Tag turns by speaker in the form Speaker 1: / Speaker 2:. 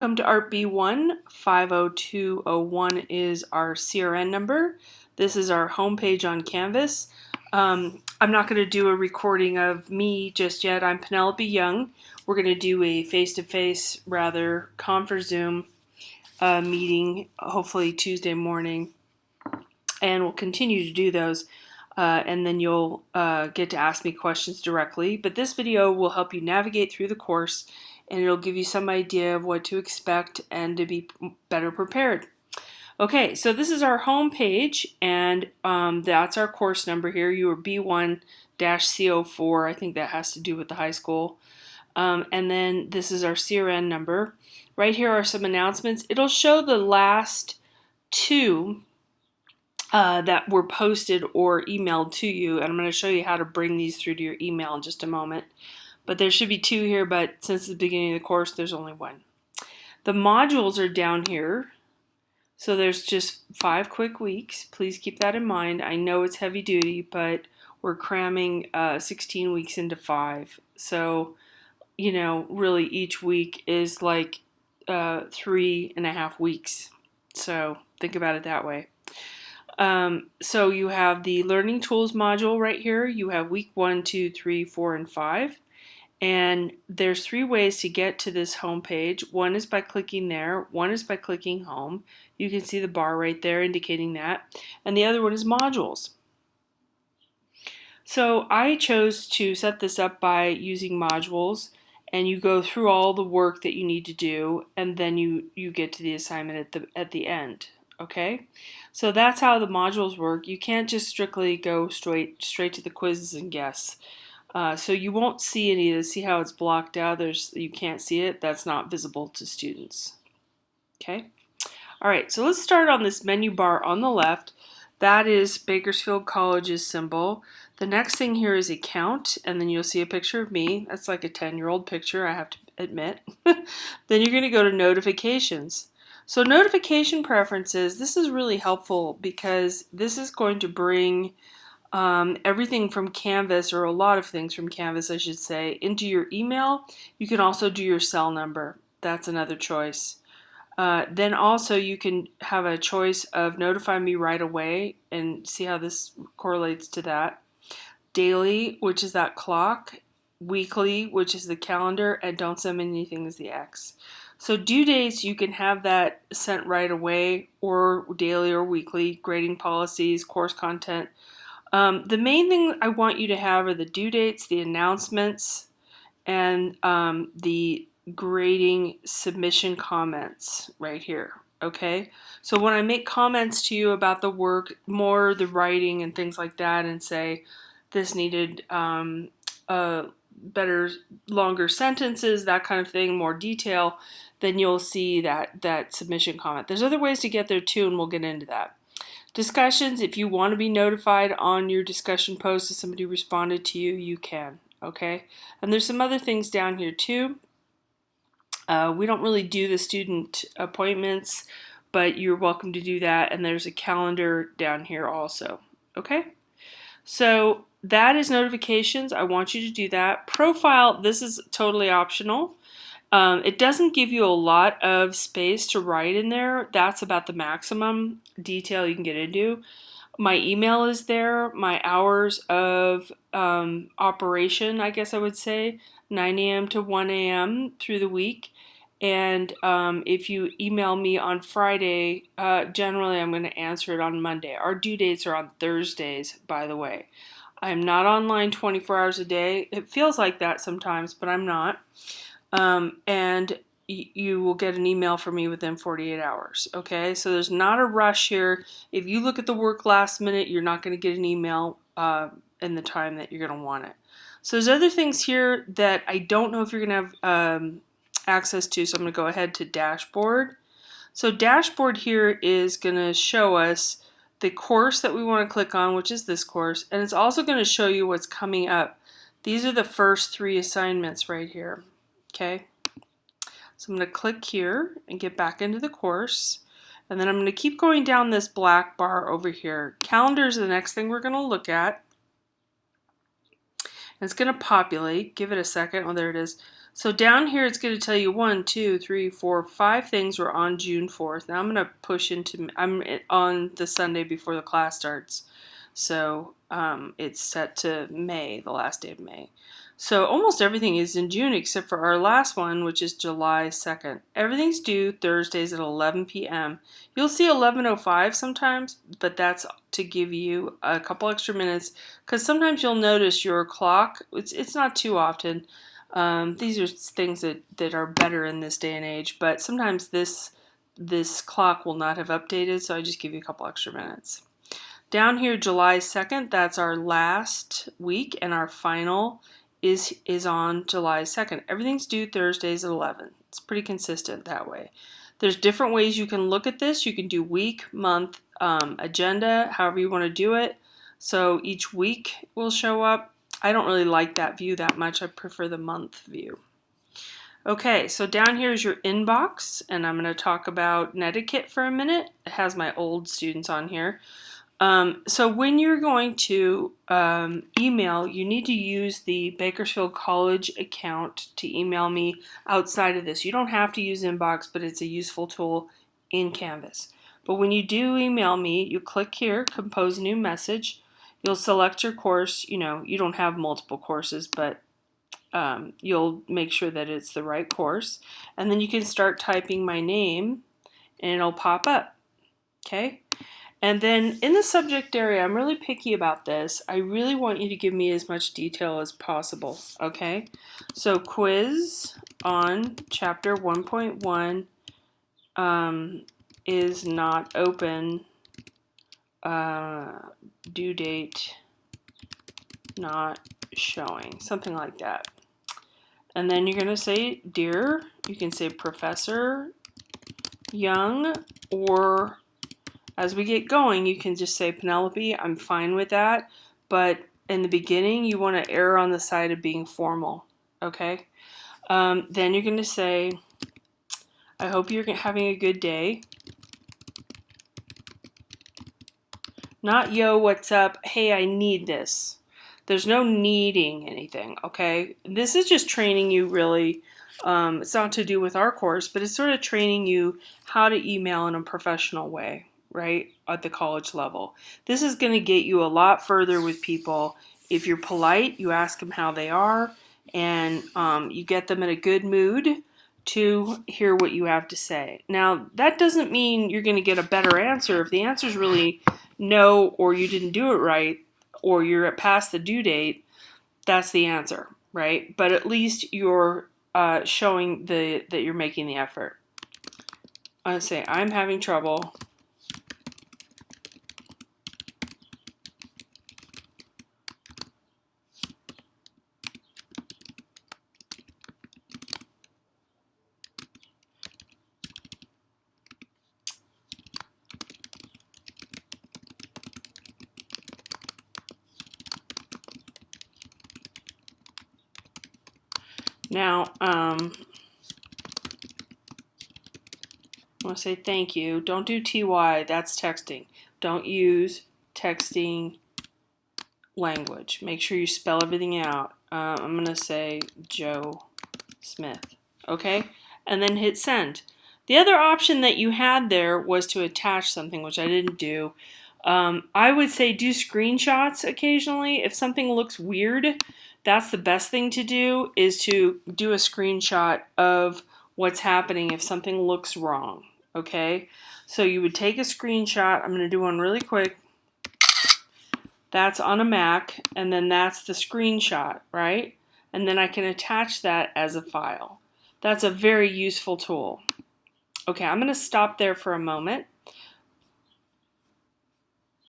Speaker 1: Welcome to Art B1. 50201 is our CRN number. This is our homepage on Canvas. I'm not going to do a recording of me just yet. I'm Penelope Young. We're going to do a face-to-face, rather, conference Zoom meeting, hopefully Tuesday morning. And we'll continue to do those. And then you'll get to ask me questions directly. But this video will help you navigate through the course, and it'll give you some idea of what to expect and to be better prepared. Okay, so this is our home page, and that's our course number here. You are B1-CO4. I think that has to do with the high school. And then this is our CRN number. Right here are some announcements. It'll show the last two that were posted or emailed to you, and I'm going to show you how to bring these through to your email in just a moment. But there should be two here, but since it's the beginning of the course, there's only one. The modules are down here, so there's just 5 quick weeks. Please keep that in mind. I know it's heavy duty, but we're cramming 16 weeks into 5. So, you know, really each week is like 3.5 weeks. So think about it that way. So you have the Learning Tools module right here. You have week 1, 2, 3, 4, and 5. And there's 3 ways to get to this home page. One is by clicking there. One is by clicking home. You can see the bar right there indicating that. And the other one is modules. So I chose to set this up by using modules, and you go through all the work that you need to do, and then you get to the assignment at the end. Okay, so that's how the modules work. You can't just strictly go straight to the quizzes and guess. So you won't see any of this. See how it's blocked out? You can't see it. That's not visible to students. Okay. All right. So let's start on this menu bar on the left. That is Bakersfield College's symbol. The next thing here is account, and then you'll see a picture of me. That's like a 10-year-old picture, I have to admit. Then you're going to go to notifications. So notification preferences, this is really helpful because this is going to bring everything from Canvas, or a lot of things from Canvas, I should say, into your email. You can also do your cell number. That's another choice. Then also you can have a choice of notify me right away, and see how this correlates to that. Daily, which is that clock. Weekly, which is the calendar, and don't send me anything is the X. So due dates, you can have that sent right away, or daily or weekly. Grading policies, course content. The main thing I want you to have are the due dates, the announcements, and the grading submission comments right here. Okay, so when I make comments to you about the work, more the writing and things like that, and say this needed better, longer sentences, that kind of thing, more detail, then you'll see that submission comment. There's other ways to get there too, and we'll get into that. Discussions, if you want to be notified on your discussion post if somebody responded to you, you can, okay? And there's some other things down here too. We don't really do the student appointments, but you're welcome to do that, and there's a calendar down here also, okay? So that is notifications. I want you to do that. Profile, this is totally optional. It doesn't give you a lot of space to write in there. That's about the maximum detail you can get into. My email is there, my hours of operation, I guess I would say, 9 a.m. to 1 a.m. through the week. And if you email me on Friday, generally I'm going to answer it on Monday. Our due dates are on Thursdays, by the way. I'm not online 24 hours a day. It feels like that sometimes, but I'm not. And you will get an email from me within 48 hours, okay? So there's not a rush here. If you look at the work last minute, you're not going to get an email in the time that you're going to want it. So there's other things here that I don't know if you're going to have access to, so I'm going to go ahead to Dashboard. So Dashboard here is going to show us the course that we want to click on, which is this course, and it's also going to show you what's coming up. These are the first 3 assignments right here. Okay, so I'm going to click here and get back into the course, and then I'm going to keep going down this black bar over here. Calendar is the next thing we're going to look at. And it's going to populate. Give it a second. Oh, there it is. So down here, it's going to tell you 1, 2, 3, 4, 5 things were on June 4th. Now I'm going to push into, I'm on the Sunday before the class starts. So it's set to May, the last day of May. So almost everything is in June except for our last one, which is July 2nd. Everything's due Thursdays at 11 p.m. You'll see 11:05 sometimes, but that's to give you a couple extra minutes because sometimes you'll notice your clock, it's not too often. These are things that are better in this day and age, but sometimes this clock will not have updated, so I just give you a couple extra minutes. Down here, July 2nd, that's our last week, and our final is on July 2nd. Everything's due Thursdays at 11. It's pretty consistent that way. There's different ways you can look at this. You can do week, month, agenda, however you want to do it. So each week will show up. I don't really like that view that much. I prefer the month view. Okay, so down here is your inbox, and I'm going to talk about Netiquette for a minute. It has my old students on here. So when you're going to email, you need to use the Bakersfield College account to email me outside of this. You don't have to use inbox, but it's a useful tool in Canvas. But when you do email me, you click here, compose new message. You'll select your course. You know, you don't have multiple courses, but you'll make sure that it's the right course. And then you can start typing my name and it'll pop up. Okay? And then in the subject area, I'm really picky about this. I really want you to give me as much detail as possible, okay? So quiz on chapter 1.1 is not open, due date not showing, something like that. And then you're going to say dear, you can say Professor Young, or as we get going, you can just say Penelope. I'm fine with that. But in the beginning, you want to err on the side of being formal. Okay? Then you're going to say, I hope you're having a good day. Not, yo, what's up? Hey, I need this. There's no needing anything, okay? This is just training you really. It's not to do with our course, but it's sort of training you how to email in a professional way, right, at the college level. This is going to get you a lot further with people. If you're polite, you ask them how they are, and you get them in a good mood to hear what you have to say. Now, that doesn't mean you're going to get a better answer. If the answer is really no, or you didn't do it right, or you're past the due date, that's the answer, right? But at least you're showing that you're making the effort. I say, I'm having trouble now. I want to say thank you. Don't do TY, that's texting. Don't use texting language. Make sure you spell everything out. I'm going to say Joe Smith. Okay? And then hit send. The other option that you had there was to attach something, which I didn't do. I would say do screenshots occasionally. If something looks weird, that's the best thing to do, is to do a screenshot of what's happening if something looks wrong. Okay? So you would take a screenshot. I'm going to do one really quick. That's on a Mac, and then that's the screenshot, right? And then I can attach that as a file. That's a very useful tool. Okay, I'm going to stop there for a moment.